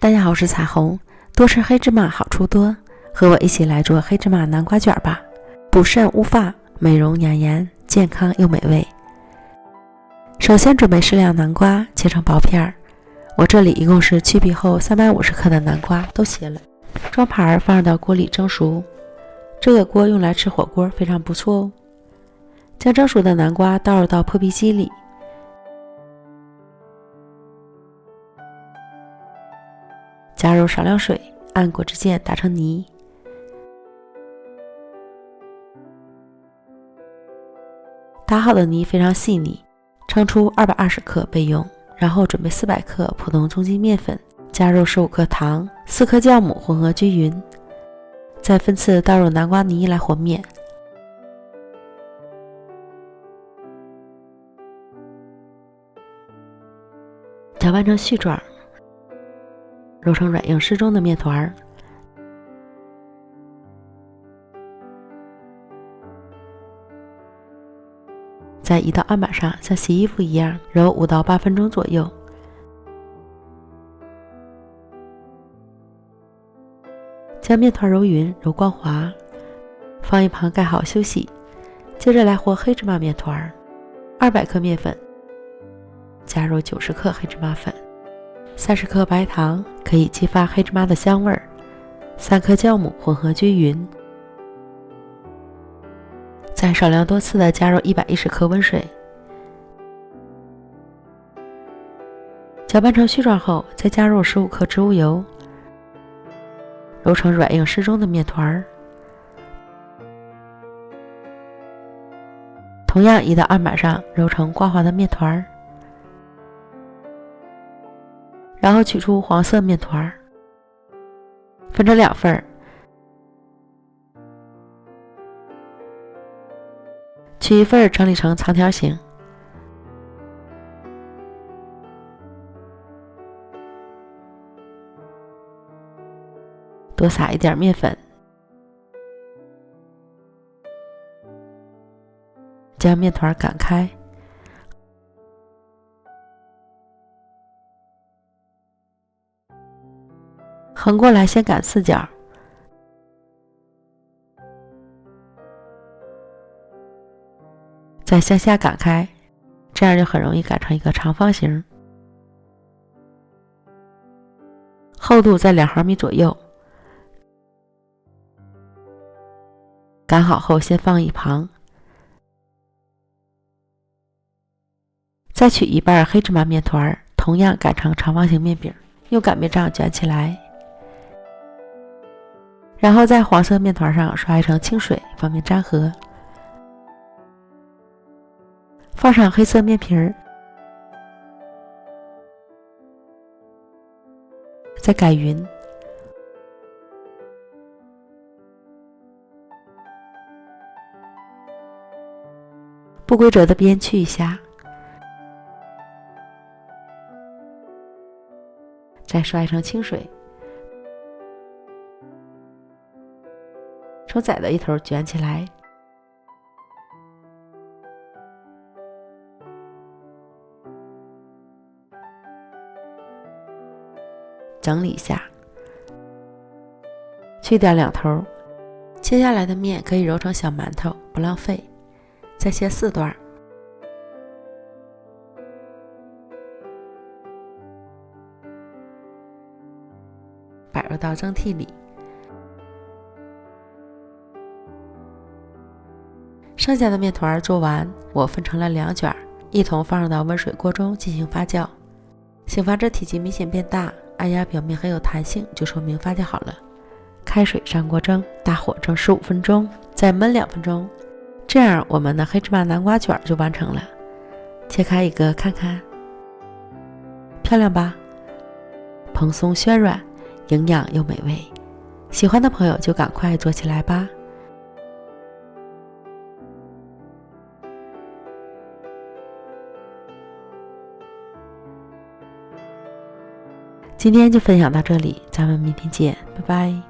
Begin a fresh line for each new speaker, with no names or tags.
大家好，我是彩虹。多吃黑芝麻好处多，和我一起来做黑芝麻南瓜卷吧。补肾乌发，美容养颜，健康又美味。首先准备适量南瓜，切成薄片儿。我这里一共是去皮后350克的南瓜，都切了，装盘放到锅里蒸熟。这个锅用来吃火锅非常不错哦。将蒸熟的南瓜倒入到破壁机里。加入少量水，按果汁键打成泥。打好的泥非常细腻，称出220克备用。然后准备400克普通中筋面粉，加入15克糖，4克酵母，混合均匀。再分次倒入南瓜泥来和面。搅拌成絮状，揉成软硬适中的面团。再移到案板上，像洗衣服一样揉5到8分钟左右。将面团揉匀，揉光滑，放一旁盖好休息。接着来和黑芝麻面团，200克面粉，加入90克黑芝麻粉，30克白糖，可以激发黑芝麻的香味儿，3克酵母，混合均匀。再少量多次的加入110克温水，搅拌成絮状后，再加入15克植物油，揉成软硬适中的面团。同样移到案板上，揉成光滑的面团。然后取出黄色面团，分成2份，取一份整理成长条形，多撒一点面粉，将面团擀开，横过来先擀4角，再向下擀开，这样就很容易擀成一个长方形，厚度在2毫米左右。擀好后先放一旁，再取一半黑芝麻面团，同样擀成长方形面饼，用擀面杖卷起来，然后在黄色面团上刷一层清水，方便粘合。放上黑色面皮儿，再擀匀，不规则的边去一下，再刷一层清水，从窄的一头卷起来，整理一下，去掉2头，切下来的面可以揉成小馒头，不浪费。再切4段，摆入到蒸屉里。剩下的面团做完，我分成了2卷，一同放入到温水锅中进行发酵。醒发至体积明显变大，按压表面很有弹性，就说明发酵好了。开水上锅蒸，大火蒸15分钟，再焖2分钟。这样我们的黑芝麻南瓜卷就完成了。切开一个看看，漂亮吧？蓬松暄软，营养又美味。喜欢的朋友就赶快做起来吧。今天就分享到这里，咱们明天见，拜拜。